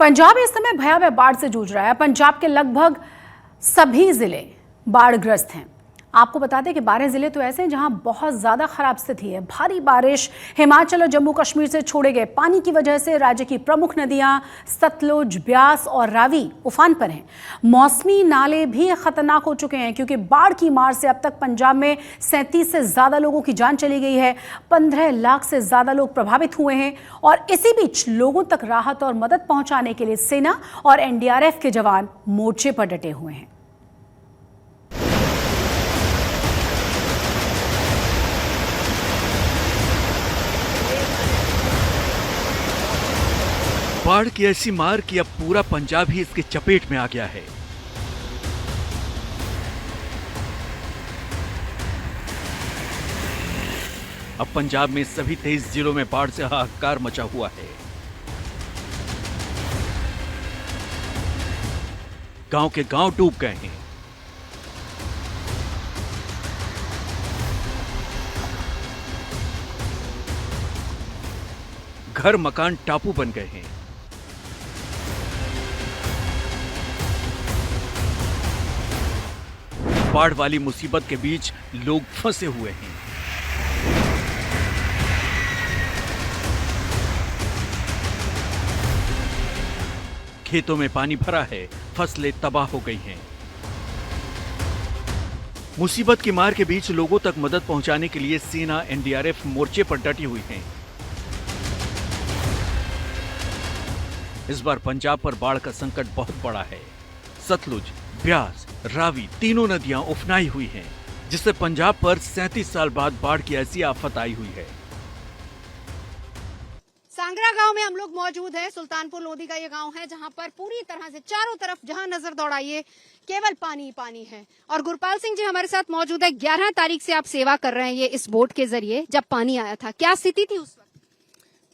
पंजाब इस समय भयावह बाढ़ से जूझ रहा है। पंजाब के लगभग सभी जिले बाढ़ग्रस्त हैं। आपको बता दें कि 12 जिले तो ऐसे हैं जहां बहुत ज्यादा खराब स्थिति है। भारी बारिश, हिमाचल और जम्मू कश्मीर से छोड़े गए पानी की वजह से राज्य की प्रमुख नदियां सतलुज, ब्यास और रावी उफान पर हैं। मौसमी नाले भी खतरनाक हो चुके हैं क्योंकि बाढ़ की मार से अब तक पंजाब में 37 से ज्यादा लोगों की जान चली गई है। 15 लाख से ज्यादा लोग प्रभावित हुए हैं और इसी बीच लोगों तक राहत और मदद पहुंचाने के लिए सेना और एनडीआरएफ के जवान मोर्चे पर डटे हुए हैं। बाढ़ की ऐसी मार कि अब पूरा पंजाब ही इसके चपेट में आ गया है। अब पंजाब में सभी 23 जिलों में बाढ़ से हाहाकार मचा हुआ है। गांव के गांव डूब गए हैं। घर मकान टापू बन गए हैं। बाढ़ वाली मुसीबत के बीच लोग फंसे हुए हैं। खेतों में पानी भरा है, फसलें तबाह हो गई हैं। मुसीबत की मार के बीच लोगों तक मदद पहुंचाने के लिए सेना, एनडीआरएफ मोर्चे पर डटी हुई हैं। इस बार पंजाब पर बाढ़ का संकट बहुत बड़ा है। सतलुज, ब्यास, रावी तीनों नदियां उफनाई हुई हैं, जिससे पंजाब पर 37 साल बाद बाढ़ की ऐसी आफत आई हुई है। सांगरा गांव में हम लोग मौजूद हैं। सुल्तानपुर लोधी का ये गांव है जहां पर पूरी तरह से चारों तरफ जहां नजर दौड़ाइए केवल पानी ही पानी है। और गुरपाल सिंह जी हमारे साथ मौजूद है। 11 तारीख से आप सेवा कर रहे हैं ये इस बोट के जरिए। जब पानी आया था क्या स्थिति थी उस वक्त?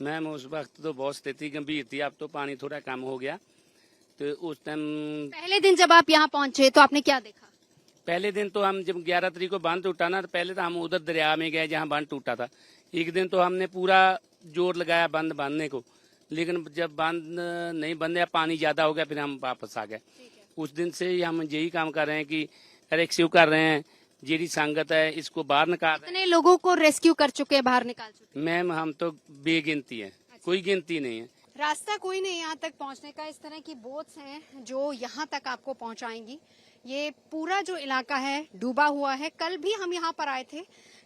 मैम उस वक्त तो बहुत स्थिति गंभीर थी। अब तो पानी थोड़ा कम हो गया। तो उस टाइम पहले दिन जब आप यहाँ पहुंचे तो आपने क्या देखा? पहले दिन तो हम जब 11 तारीख को बांध टूटा ना, तो पहले तो हम उधर दरिया में गए जहाँ बांध टूटा था। एक दिन तो हमने पूरा जोर लगाया बांध बांधने को, लेकिन जब बांध नहीं बंधे, पानी ज्यादा हो गया, फिर हम वापस आ गए। उस दिन से ही हम यही काम कर रहे हैं कि रेस्क्यू कर रहे हैं। जेरी संगत है इसको बाहर निकाल रहे हैं। कितने लोगों को रेस्क्यू कर चुके हैं, बाहर निकाल चुके हैं? मैम हम तो बेगिनती है, कोई गिनती नहीं है। रास्ता कोई नहीं यहाँ तक पहुँचने का। इस तरह की बोट्स हैं जो यहाँ तक आपको पहुँचाएंगी। ये पूरा जो इलाका है डूबा हुआ है। कल भी हम यहाँ पर आए थे।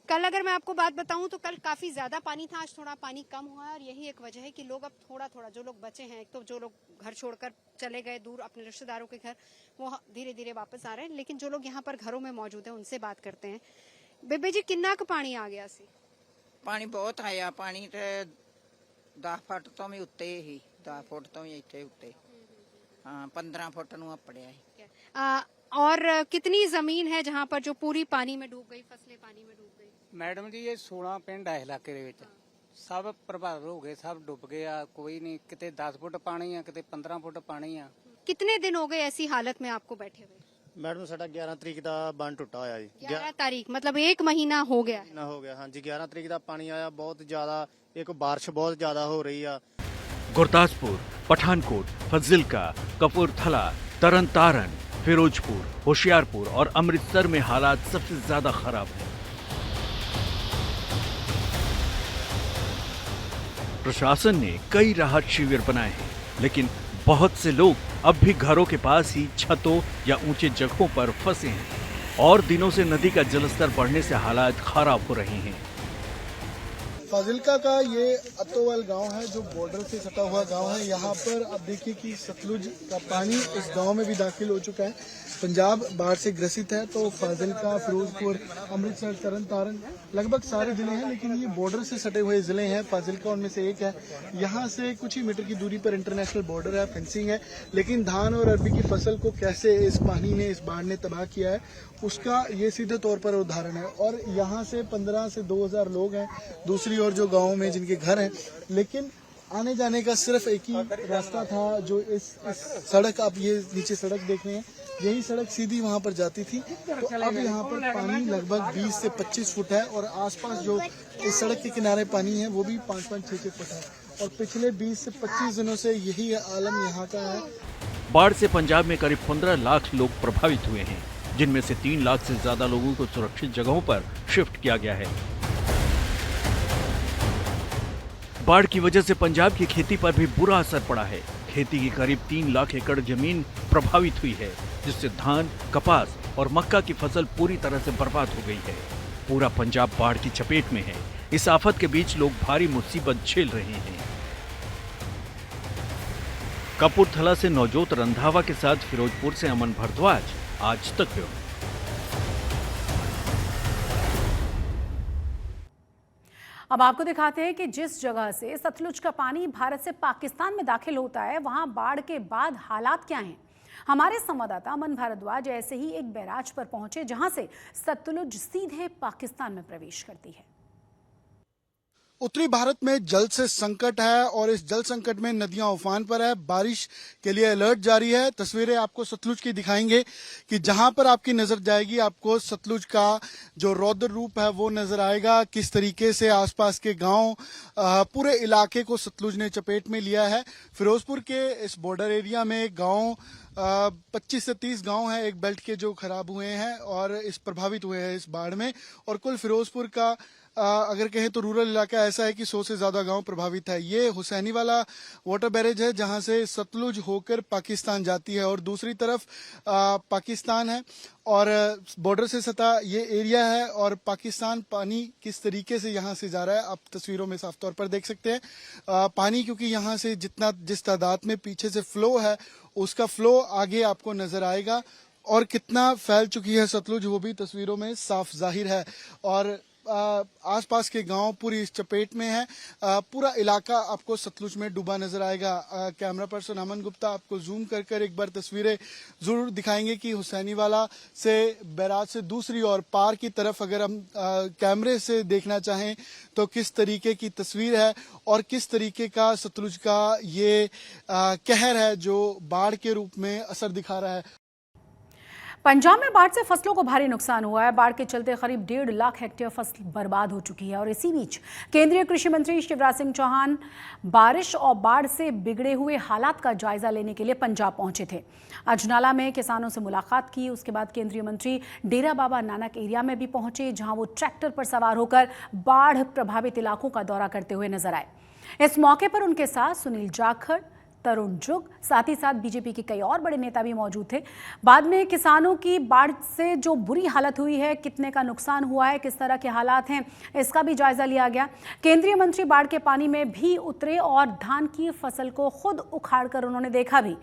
कल अगर मैं आपको बात बताऊं तो कल काफी ज्यादा पानी था, आज थोड़ा पानी कम हुआ है। और यही एक वजह है कि लोग अब थोड़ा थोड़ा, जो लोग बचे हैं, एक तो जो लोग घर छोड़कर चले गए दूर अपने रिश्तेदारों के घर, वो धीरे धीरे वापस आ रहे हैं। लेकिन जो लोग यहाँ पर घरों में मौजूद हैं उनसे बात करते हैं। बेबे जी किन्ना क पानी आ गया सी? पानी बहुत आया। पानी ते 10 फुट तो भी उत्ते ही, 10 फुट तो भी इतने उत्ते। हाँ 15 फुट नूं अपड़िया है। और कितनी जमीन है जहाँ पर जो पूरी पानी में डूब गई, फसलें पानी में डूब गई? मैडम जी ये 16 ਪਿੰਡ ਹੈ ਇਲਾਕੇ ਦੇ ਵਿੱਚ। ਸਭ ਪ੍ਰਭਾਵਿਤ ਹੋ ਗਏ, ਸਭ ਡੁੱਬ ਗਏ ਆ। ਕੋਈ ਨਹੀਂ, ਕਿਤੇ 10 ਫੁੱਟ ਪਾਣੀ ਆ, ਕਿਤੇ 15 ਫੁੱਟ ਪਾਣੀ ਆ। कितने दिन हो गए ऐसी हालत में आपको बैठे हुए? मैडम साडा 11 तरीक ਦਾ ਬੰਨ ਟੁੱਟਾ ਹੋਇਆ ਜੀ। 11 तारीख मतलब 1 महीना हो गया है। ਮਹੀਨਾ ਹੋ ਗਿਆ ਹਾਂਜੀ। 11 ਤਰੀਕ ਦਾ ਪਾਣੀ ਆਇਆ ਬਹੁਤ ਜ਼ਿਆਦਾ। ਇੱਕ ਬਾਰਿਸ਼ ਬਹੁਤ ਜ਼ਿਆਦਾ ਹੋ ਰਹੀ ਆ। गुरदासपुर, पठानकोट, फजिल्का, कपूरथला, तरन तारन, फिरोजपुर, होशियारपुर और अमृतसर में हालात सबसे ज्यादा खराब है। प्रशासन ने कई राहत शिविर बनाए हैं, लेकिन बहुत से लोग अब भी घरों के पास ही छतों या ऊंचे जगहों पर फंसे हैं और दिनों से नदी का जलस्तर बढ़ने से हालात खराब हो रहे हैं। फाजिल्का का ये अतोवल गांव है जो बॉर्डर से सटा हुआ गांव है। यहाँ पर आप देखिए कि सतलुज का पानी इस गांव में भी दाखिल हो चुका है। पंजाब बाढ़ से ग्रसित है तो फाजिल्का, फिरोजपुर, अमृतसर, तरन तारन लगभग सारे जिले हैं, लेकिन ये बॉर्डर से सटे हुए जिले हैं। फाजिल्का उनमें से एक है। यहाँ से कुछ ही मीटर की दूरी पर इंटरनेशनल बॉर्डर है, फेंसिंग है, लेकिन धान और अरबी की फसल को कैसे इस पानी ने, इस बाढ़ ने तबाह किया है उसका ये सीधे तौर पर उदाहरण है। और यहाँ से 15 से 2000 लोग हैं दूसरी ओर जो गाँव में जिनके घर हैं, लेकिन आने जाने का सिर्फ एक ही रास्ता था। जो इस सड़क, आप ये नीचे सड़क देख रहे हैं, यही सड़क सीधी वहां पर जाती थी। तो अब यहाँ पर पानी लगभग 20 से 25 फुट है और आसपास जो इस सड़क के किनारे पानी है वो भी 5-5, 6-6 फुट है। और पिछले 20 से 25 दिनों से यही आलम यहाँ का है। बाढ़ से पंजाब में करीब 15 लाख लोग प्रभावित हुए हैं, जिनमें से 3 लाख से ज्यादा लोगों को सुरक्षित जगहों पर शिफ्ट किया गया है। बाढ़ की वजह से पंजाब की खेती पर भी बुरा असर पड़ा है। खेती की करीब 3 लाख एकड़ जमीन प्रभावित हुई है, जिससे धान, कपास और मक्का की फसल पूरी तरह से बर्बाद हो गई है। पूरा पंजाब बाढ़ की चपेट में है। इस आफत के बीच लोग भारी मुसीबत झेल रहे हैं। कपूरथला से नवजोत रंधावा के साथ फिरोजपुर से अमन भारद्वाज, आज तक ब्यूरो। अब आपको दिखाते हैं कि जिस जगह से सतलुज का पानी भारत से पाकिस्तान में दाखिल होता है, वहां बाढ़ के बाद हालात क्या हैं। हमारे संवाददाता अमन भारद्वाज ऐसे ही एक बैराज पर पहुंचे, जहां से सतलुज सीधे पाकिस्तान में प्रवेश करती है। उत्तरी भारत में जल से संकट है और इस जल संकट में नदियां उफान पर है। बारिश के लिए अलर्ट जारी है। तस्वीरें आपको सतलुज की दिखाएंगे कि जहां पर आपकी नजर जाएगी, आपको सतलुज का जो रौद्र रूप है वो नजर आएगा। किस तरीके से आसपास के गांव, पूरे इलाके को सतलुज ने चपेट में लिया है। फिरोजपुर के इस बॉर्डर एरिया में गांव 25 से 30 गांव हैं एक बेल्ट के जो खराब हुए हैं और इस प्रभावित हुए हैं इस बाढ़ में। और कुल फिरोजपुर का अगर कहें तो रूरल इलाका ऐसा है कि 100 से ज्यादा गांव प्रभावित है। ये हुसैनी वाला वाटर बैरेज है जहां से सतलुज होकर पाकिस्तान जाती है और दूसरी तरफ पाकिस्तान है और बॉर्डर से सटा ये एरिया है। और पाकिस्तान पानी किस तरीके से यहां से जा रहा है आप तस्वीरों में साफ तौर पर देख सकते हैं। पानी क्योंकि यहां से जिस तादाद में पीछे से फ्लो है, उसका फ्लो आगे आपको नजर आएगा और कितना फैल चुकी है सतलुज वो भी तस्वीरों में साफ जाहिर है। और आसपास के गांव पूरी इस चपेट में है। पूरा इलाका आपको सतलुज में डूबा नजर आएगा। कैमरा पर्सन अमन गुप्ता आपको जूम कर एक बार तस्वीरें जरूर दिखाएंगे कि हुसैनीवाला से बैराज से दूसरी और पार की तरफ अगर हम कैमरे से देखना चाहें तो किस तरीके की तस्वीर है और किस तरीके का सतलुज का ये कहर है जो बाढ़ के रूप में असर दिखा रहा है। पंजाब में बाढ़ से फसलों को भारी नुकसान हुआ है। बाढ़ के चलते करीब 1.5 लाख हेक्टेयर फसल बर्बाद हो चुकी है। और इसी बीच केंद्रीय कृषि मंत्री शिवराज सिंह चौहान बारिश और बाढ़ से बिगड़े हुए हालात का जायजा लेने के लिए पंजाब पहुंचे थे। अजनाला में किसानों से मुलाकात की। उसके बाद केंद्रीय मंत्री डेरा बाबा नानक एरिया में भी पहुंचे, जहां वो ट्रैक्टर पर सवार होकर बाढ़ प्रभावित इलाकों का दौरा करते हुए नजर आए। इस मौके पर उनके साथ सुनील जाखड़, तरुण जुग, साथ ही साथ बीजेपी के कई और बड़े नेता भी मौजूद थे। बाद में किसानों की बाढ़ से जो बुरी हालत हुई है, कितने का नुकसान हुआ है, किस तरह के हालात हैं, इसका भी जायजा लिया गया। केंद्रीय मंत्री बाढ़ के पानी में भी उतरे और धान की फसल को खुद उखाड़कर उन्होंने देखा भी।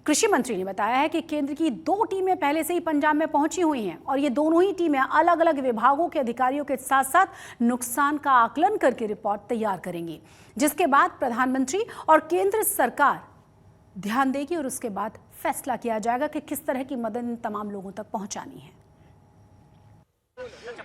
कृषि मंत्री ने बताया है कि केंद्र की 2 टीमें पहले से ही पंजाब में पहुंची हुई हैं और ये दोनों ही टीमें अलग अलग विभागों के अधिकारियों के साथ साथ नुकसान का आकलन करके रिपोर्ट तैयार करेंगी, जिसके बाद प्रधानमंत्री और केंद्र सरकार ध्यान देगी और उसके बाद फैसला किया जाएगा कि किस तरह की मदद इन तमाम लोगों तक पहुंचानी है।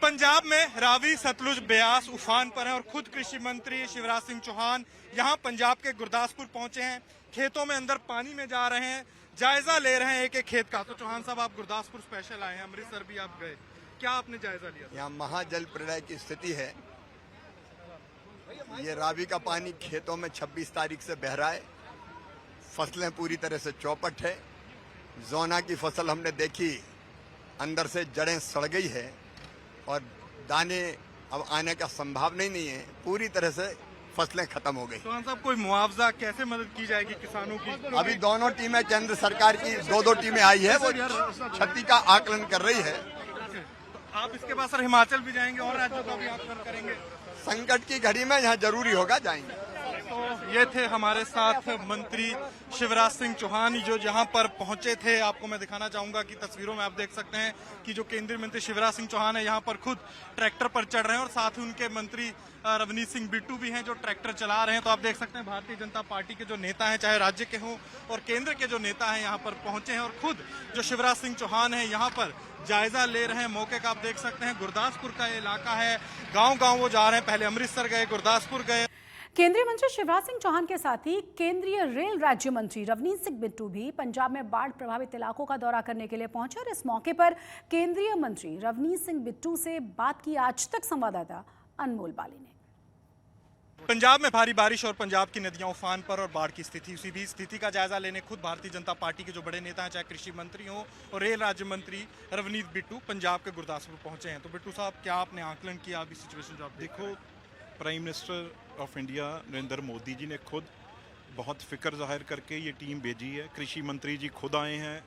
पंजाब में रावी, सतलुज, ब्यास उफान पर है और खुद कृषि मंत्री शिवराज सिंह चौहान यहाँ पंजाब के गुरदासपुर पहुंचे हैं। खेतों में अंदर पानी में जा रहे हैं, जायजा ले रहे हैं एक एक खेत का। तो चौहान साहब, आप गुरदासपुर स्पेशल आए हैं, अमृतसर भी आप गए, क्या आपने जायजा लिया? यहाँ महाजल प्रलय की स्थिति है। ये रावी का पानी खेतों में 26 तारीख से बह रहा है। फसलें पूरी तरह से चौपट है। जोना की फसल हमने देखी, अंदर से जड़ें सड़ गई है और दाने अब आने का संभावना ही नहीं है। पूरी तरह से फसलें खत्म हो गई। चौहान साहब, कोई मुआवजा कैसे मदद की जाएगी किसानों की? अभी दोनों टीमें, केंद्र सरकार की 2-2 टीमें आई है, वो क्षति का आकलन कर रही है। तो आप इसके बाद सर हिमाचल भी जाएंगे और राज्यों का भी आकलन करेंगे? संकट की घड़ी में यहाँ जरूरी होगा, जाएंगे। तो ये थे हमारे साथ मंत्री शिवराज सिंह चौहान जो यहाँ पर पहुंचे थे। आपको मैं दिखाना चाहूंगा कि तस्वीरों में आप देख सकते हैं कि जो केंद्रीय मंत्री शिवराज सिंह चौहान है यहाँ पर खुद ट्रैक्टर पर चढ़ रहे हैं और साथ ही उनके मंत्री रवनीत सिंह बिट्टू भी हैं जो ट्रैक्टर चला रहे हैं। तो आप देख सकते हैं भारतीय जनता पार्टी के जो नेता हैं, चाहे राज्य के हों और केंद्र के जो नेता हैं, यहाँ पर पहुंचे हैं और खुद जो शिवराज सिंह चौहान है यहाँ पर जायजा ले रहे हैं। मौके का आप देख सकते हैं, गुरदासपुर का इलाका है, गांव-गांव वो जा रहे हैं। पहले अमृतसर गए, गुरदासपुर गए। केंद्रीय मंत्री शिवराज सिंह चौहान के साथ ही केंद्रीय रेल राज्य मंत्री रवनीत सिंह बिट्टू भी पंजाब में बाढ़ प्रभावित इलाकों का दौरा करने के लिए पहुंचे और इस मौके पर केंद्रीय मंत्री रवनीत सिंह बिट्टू से बात की आज तक संवाददाता अनमोल बाली ने। पंजाब में भारी बारिश और पंजाब की नदियां उफान पर और बाढ़ की स्थिति, उसी भी स्थिति का जायजा लेने खुद भारतीय जनता पार्टी के जो बड़े नेता हैं, चाहे कृषि मंत्री हो और रेल राज्य मंत्री रवनीत बिट्टू, पंजाब के गुरदासपुर पहुंचे हैं। तो बिट्टू साहब, क्या आपने आकलन किया अभी सिचुएशन जो आप देखो, prime minister of India Narendra Modi ji ने खुद बहुत फिक्र जाहिर करके ये टीम भेजी है। कृषि मंत्री जी खुद आए हैं,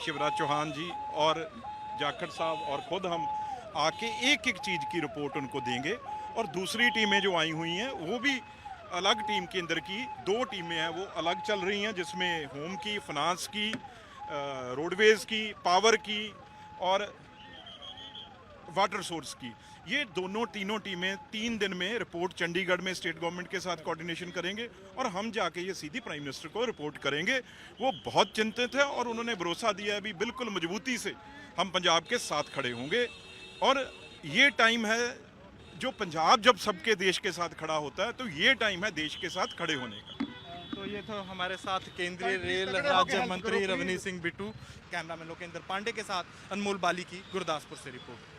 शिवराज चौहान जी और जाखड़ साहब, और खुद हम आके एक एक चीज़ की रिपोर्ट उनको देंगे। और दूसरी टीमें जो आई हुई हैं वो भी अलग टीम के अंदर की 2 टीमें हैं, वो अलग चल रही हैं, जिसमें होम की, फाइनेंस की, रोडवेज़ की, पावर की और वाटर सोर्स की। ये तीनों टीमें 3 दिन में रिपोर्ट चंडीगढ़ में स्टेट गवर्नमेंट के साथ कोऑर्डिनेशन करेंगे और हम जाके ये सीधी प्राइम मिनिस्टर को रिपोर्ट करेंगे। वो बहुत चिंतित है और उन्होंने भरोसा दिया है भी बिल्कुल मजबूती से हम पंजाब के साथ खड़े होंगे। और ये टाइम है जो पंजाब जब सबके देश के साथ खड़ा होता है, तो ये टाइम है देश के साथ खड़े होने का। तो ये तो हमारे साथ केंद्रीय रेल राज्य मंत्री रवनीत सिंह बिट्टू। कैमरामैन लोकेंद्र पांडे के साथ अनमोल बाली की गुरदासपुर से रिपोर्ट।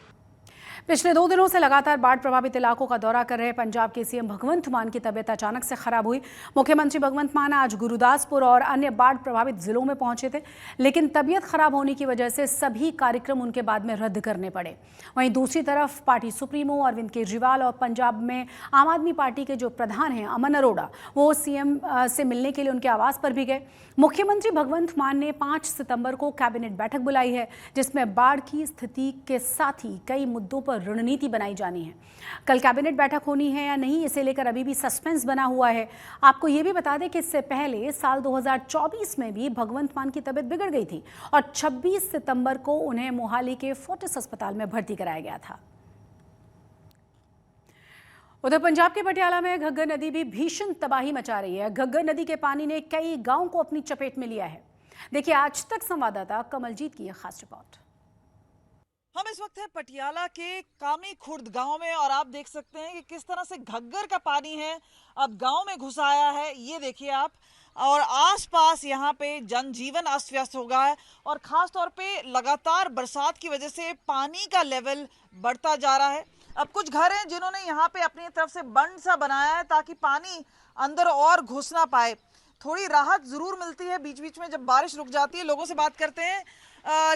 पिछले 2 दिनों से लगातार बाढ़ प्रभावित इलाकों का दौरा कर रहे पंजाब के सीएम भगवंत मान की तबीयत अचानक से खराब हुई। मुख्यमंत्री भगवंत मान आज गुरदासपुर और अन्य बाढ़ प्रभावित जिलों में पहुंचे थे, लेकिन तबीयत खराब होने की वजह से सभी कार्यक्रम उनके बाद में रद्द करने पड़े। वहीं दूसरी तरफ पार्टी सुप्रीमो अरविंद केजरीवाल और पंजाब में आम आदमी पार्टी के जो प्रधान हैं अमन अरोड़ा, वो सीएम से मिलने के लिए उनके आवास पर भी गए। मुख्यमंत्री भगवंत मान ने 5 सितंबर को कैबिनेट बैठक बुलाई है, जिसमें बाढ़ की स्थिति के साथ ही कई मुद्दों पर रणनीति बनाई जानी है। कल कैबिनेट बैठक होनी है या नहीं, इसे लेकर अभी भी सस्पेंस बना हुआ है। आपको ये भी बता दें कि इससे पहले साल 2024 में भी भगवंत मान की तबीयत बिगड़ गई थी और 26 सितंबर को उन्हें मोहाली के फोर्टिस अस्पताल में भर्ती कराया गया था। उधर पंजाब के पटियाला में घग्गर नदी भी भीषण तबाही मचा रही है। घग्गर नदी के पानी ने कई गांवों को अपनी चपेट में लिया है। देखिए आज तक संवाददाता कमलजीत की यह खास रिपोर्ट। हम इस वक्त है पटियाला के कामी खुर्द गांव में और आप देख सकते हैं कि किस तरह से घग्गर का पानी है अब गांव में घुस आया है। ये देखिए आप, और आसपास यहाँ पे जनजीवन अस्त व्यस्त हो गया है और खास तौर पे लगातार बरसात की वजह से पानी का लेवल बढ़ता जा रहा है। अब कुछ घर हैं जिन्होंने यहाँ पे अपनी तरफ से बंद सा बनाया है ताकि पानी अंदर और घुस ना पाए। थोड़ी राहत जरूर मिलती है बीच बीच में जब बारिश रुक जाती है। लोगों से बात करते हैं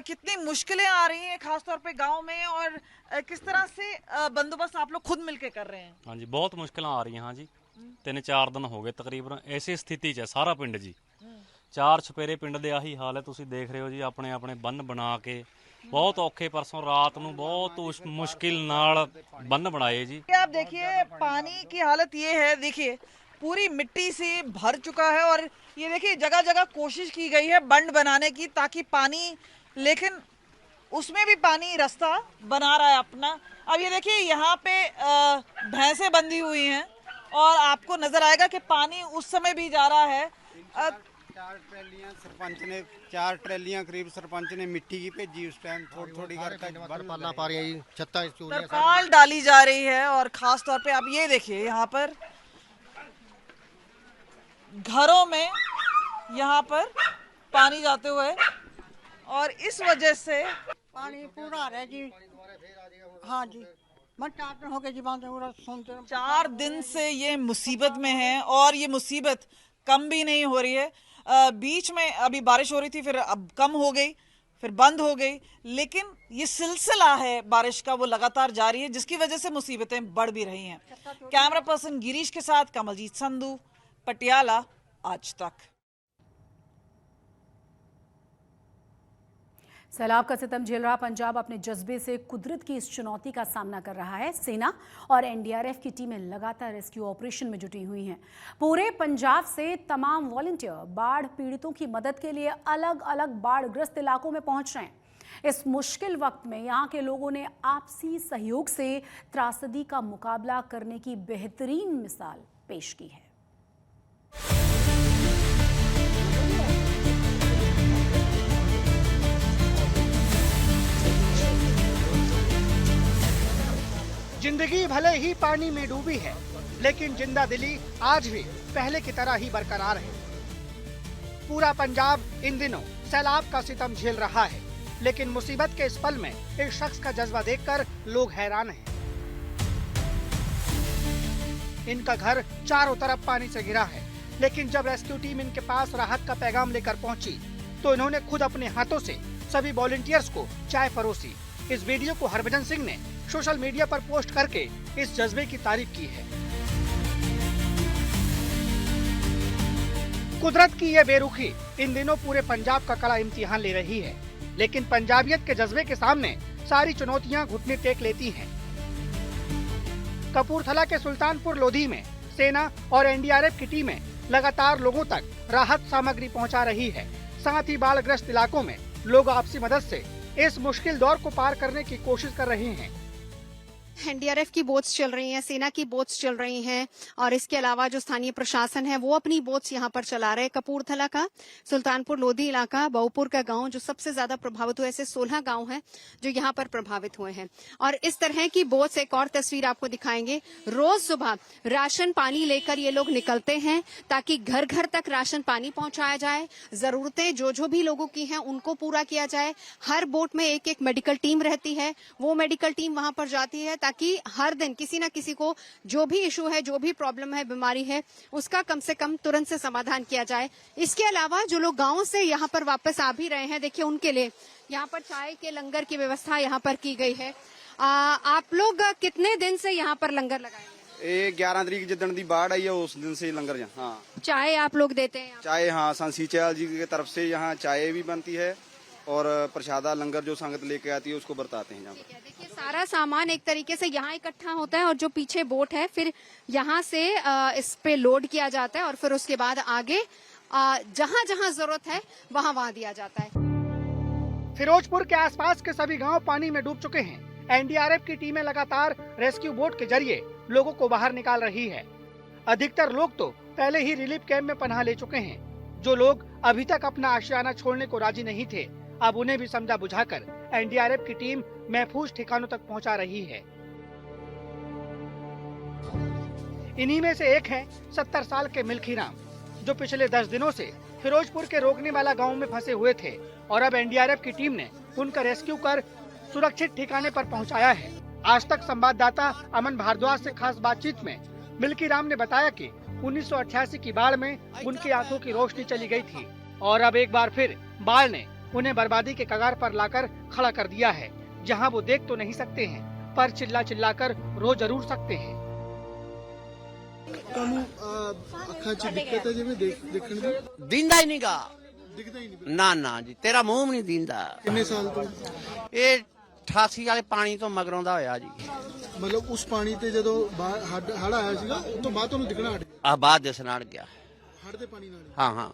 कितनी मुश्किलें आ रही हैं खासतौर पे गांव में और किस तरह से बंदोबस्त आप लोग खुद मिलके कर रहे हैं। हाँ जी, बहुत मुश्किलें आ रही हैं। हाँ जी, 3-4 दिन हो गए तकरीबन ऐसी स्थिति च सारा पिंड जी। 4 छपेरे पिंड दे आही हाल है, तुसी देख रहे हो जी। अपने अपने बंन बना के बहुत औखे परसों रात नूं बहुत मुश्किल नाल बंन बनाए जी। आप देखिए पानी की हालत ये है, देखिए पूरी मिट्टी से भर चुका है और ये देखिए जगह जगह कोशिश की गई है बंड बनाने की ताकि पानी, लेकिन उसमें भी पानी रास्ता बना रहा है अपना। अब ये देखिए यहाँ पे भैंसें बंधी हुई हैं और आपको नजर आएगा कि पानी उस समय भी जा रहा है। 4 ट्रेलियां करीब सरपंच ने मिट्टी की भेजी उस टाइम, थोड़ी तरपाल डाली जा रही है और खास तौर पे आप ये देखिए यहाँ पर घरों में यहाँ पर पानी जाते हुए और इस वजह से पानी पूरा आ रहा है जी। हाँ जी, मैं 4 दिन हो गए जी सुनते 4 दिन से ये मुसीबत में है और ये मुसीबत कम भी नहीं हो रही है। बीच में अभी बारिश हो रही थी, फिर अब कम हो गई, फिर बंद हो गई, लेकिन ये सिलसिला है बारिश का वो लगातार जारी है जिसकी वजह से मुसीबतें बढ़ भी रही हैं। कैमरा पर्सन गिरीश के साथ कमलजीत संधू, पटियाला, आज तक। सैलाब का सितम झेल रहा पंजाब अपने जज्बे से कुदरत की इस चुनौती का सामना कर रहा है। सेना और एनडीआरएफ की टीमें लगातार रेस्क्यू ऑपरेशन में जुटी हुई हैं। पूरे पंजाब से तमाम वॉलंटियर बाढ़ पीड़ितों की मदद के लिए अलग अलग बाढ़ग्रस्त इलाकों में पहुंच रहे हैं। इस मुश्किल वक्त में यहाँ के लोगों ने आपसी सहयोग से त्रासदी का मुकाबला करने की बेहतरीन मिसाल पेश की है। जिंदगी भले ही पानी में डूबी है, लेकिन जिंदा दिली आज भी पहले की तरह ही बरकरार है। पूरा पंजाब इन दिनों सैलाब का सितम झेल रहा है, लेकिन मुसीबत के इस पल में इस शख्स का जज्बा देखकर लोग हैरान हैं। इनका घर चारों तरफ पानी से घिरा है। लेकिन जब रेस्क्यू टीम इनके पास राहत का पैगाम लेकर पहुंची, तो इन्होंने खुद अपने हाथों से सभी वॉलंटियर्स को चाय परोसी। इस वीडियो को हरभजन सिंह ने सोशल मीडिया पर पोस्ट करके इस जज्बे की तारीफ की है। कुदरत की ये बेरुखी इन दिनों पूरे पंजाब का कड़ा इम्तिहान ले रही है, लेकिन पंजाबियत के जज्बे के सामने सारी चुनौतियां घुटने टेक लेती हैं। कपूरथला के सुल्तानपुर लोधी में सेना और एनडीआरएफ की टीमें लगातार लोगों तक राहत सामग्री पहुंचा रही है। साथ ही बाढ़ग्रस्त इलाकों में लोग आपसी मदद से इस मुश्किल दौर को पार करने की कोशिश कर रहे हैं। एनडीआरएफ की बोट्स चल रही हैं, सेना की बोट्स चल रही हैं और इसके अलावा जो स्थानीय प्रशासन है वो अपनी बोट्स यहाँ पर चला रहे हैं। कपूरथला का सुल्तानपुर लोधी इलाका, बहुपुर का गांव जो सबसे ज्यादा प्रभावित हुए, ऐसे 16 गांव हैं जो यहाँ पर प्रभावित हुए हैं। और इस तरह की बोट्स, एक और तस्वीर आपको दिखाएंगे, रोज सुबह राशन पानी लेकर ये लोग निकलते हैं ताकि घर घर तक राशन पानी पहुंचाया जाए, जरूरतें जो भी लोगों की हैं उनको पूरा किया जाए। हर बोट में एक एक मेडिकल टीम रहती है, वो मेडिकल टीम वहां पर जाती है ताकि हर दिन किसी न किसी को जो भी इशू है, जो भी प्रॉब्लम है, बीमारी है, उसका कम से कम तुरंत से समाधान किया जाए। इसके अलावा जो लोग गांव से यहाँ पर वापस आ भी रहे हैं, देखिए उनके लिए यहाँ पर चाय के लंगर की व्यवस्था यहाँ पर की गई है। आप लोग कितने दिन से यहाँ पर लंगर लगाएंगे? ये 11 तरीक जिदन दी बाढ़ आई है उस दिन से लंगर। हाँ, चाय आप लोग देते हैं? चाय हाँ, सांसी चैल जी की तरफ से यहाँ चाय भी बनती है और प्रसादा लंगर जो संगत लेके आती है उसको बरताते हैं यहाँ पर। देखिए सारा सामान एक तरीके से यहाँ इकट्ठा होता है और जो पीछे बोट है फिर यहाँ से इस पे लोड किया जाता है और फिर उसके बाद आगे जहाँ जहाँ जरूरत है वहाँ दिया जाता है। फिरोजपुर के आसपास के सभी गांव पानी में डूब चुके हैं। एनडीआरएफ की टीमें लगातार रेस्क्यू बोट के जरिए लोगों को बाहर निकाल रही है। अधिकतर लोग तो पहले ही रिलीफ कैंप में पनाह ले चुके हैं। जो लोग अभी तक अपना आशियाना छोड़ने को राजी नहीं थे, अब उन्हें भी समझा बुझाकर एनडीआरएफ की टीम महफूज ठिकानों तक पहुंचा रही है। इन्हीं में से एक है 70 साल के मिल्खी राम, जो पिछले 10 दिनों से फिरोजपुर के रोकने वाला गांव में फंसे हुए थे और अब एनडीआरएफ की टीम ने उनका रेस्क्यू कर सुरक्षित ठिकाने पर पहुंचाया है। आज तक संवाददाता अमन भारद्वाज से खास बातचीत में मिल्खी राम ने बताया कि 1988 की बाढ़ में उनकी आंखों की रोशनी चली गई थी और अब एक बार फिर बाढ़ ने उन्हें बर्बादी के कगार पर लाकर खड़ा कर दिया है, जहां वो देख तो नहीं सकते हैं पर चिल्ला चिल्ला कर रो जरूर सकते हैं। दींदा ही नहीं गा, ना ना जी, तेरा मुंह भी नहीं दींदा। कितने साल तो ये 88 वाले पानी तो मगरों ਦਾ ਹੋਇਆ ਜੀ। मतलब उस पानी ते ਜਦੋਂ ਹੜ ਆਇਆ ਸੀਗਾ ਉਸ ਤੋਂ ਬਾਅਦ ਤੁਹਾਨੂੰ ਦਿਖਣਾ ਹਟ ਗਿਆ। ਆ ਬਾਅਦ ਦਿਸਣਾ ਹਟ ਗਿਆ। ਹੜ ਦੇ ਪਾਣੀ ਨਾਲ? ਹਾਂ ਹਾਂ।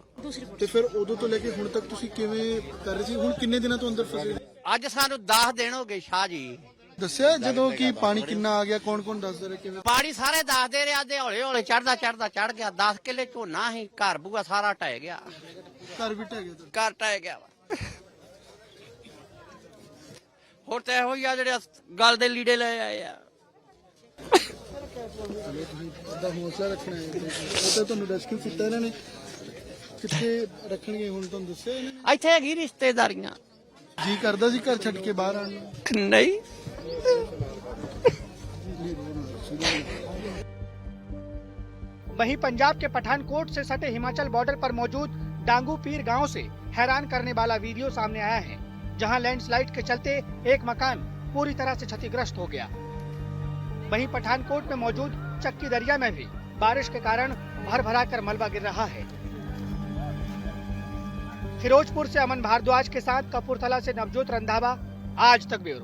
ਤੇ ਫਿਰ ਉਦੋਂ ਤੋਂ ਲੈ ਕੇ ਹੁਣ ਤੱਕ ਤੁਸੀਂ ਕਿਵੇਂ ਕਰ ਰਹੇ ਸੀ? ਹੁਣ ਕਿੰਨੇ ਦਿਨਾਂ ਤੋਂ ਅੰਦਰ ਫਸੇ? ਅੱਜ ਸਾਨੂੰ 10 ਦਿਨ ਹੋ ਗਏ ਸ਼ਾਹ ਜੀ। ਦੱਸਿਆ ਜਦੋਂ ਕਿ ਪਾਣੀ ਕਿੰਨਾ ਆ ਗਿਆ, ਕੌਣ ਕੌਣ ਦੱਸਦੇ ਰਹੇ ਕਿਵੇਂ? ਪਾਣੀ ਸਾਰੇ ਦੱਸਦੇ ਰਿਹਾ ਦੇ ਹੌਲੇ ਹੌਲੇ ਚੜਦਾ ਚੜ ਗਿਆ। 10 ਕਿੱਲੇ ਝੋਨਾ ਸੀ, ਘਰ ਬੂਆ ਸਾਰਾ ਢਹਿ ਗਿਆ। ਘਰ ਵੀ ਢਹਿ ਗਿਆ? ਘਰ ਢਹਿ ਗਿਆ ਵਾ। ਹੋਰ ਤਾਂ ਇਹੋ ਹੀ ਆ ਜਿਹੜੇ ਗਲ ਦੇ ਲੀੜੇ ਲੈ ਆਏ ਆ। ਦਾ ਹੌਸਲਾ ਰੱਖਣਾ ਹੈ। ਉਹ ਤਾਂ ਤੁਹਾਨੂੰ ਰੈਸਕਿਊ ਕੀਤਾ ਇਹਨਾਂ ਨੇ, ਕਿੱਥੇ ਰੱਖਣਗੇ ਹੁਣ ਤੁਹਾਨੂੰ ਦੱਸਿਆ ਇਹਨਾਂ ਨੇ? ਇੱਥੇ ਹੈਗੀ ਰਿਸ਼ਤੇਦਾਰੀਆਂ। ਜੀ ਕਰਦਾ ਸੀ ਘਰ ਛੱਡ ਕੇ ਬਾਹਰ ਆਉਣ ਨੂੰ? ਨਹੀਂ। वहीं पंजाब के पठानकोट से सटे हिमाचल बॉर्डर पर मौजूद डांगू पीर गांव से हैरान करने वाला वीडियो सामने आया है, जहां लैंडस्लाइड के चलते एक मकान पूरी तरह से क्षतिग्रस्त हो गया। वहीं पठानकोट में मौजूद चक्की दरिया में भी बारिश के कारण भर कर मलबा गिर रहा है। फिरोजपुर से अमन भारद्वाज के साथ कपूरथला से नवजोत रंधावा, आज तक ब्यूरो।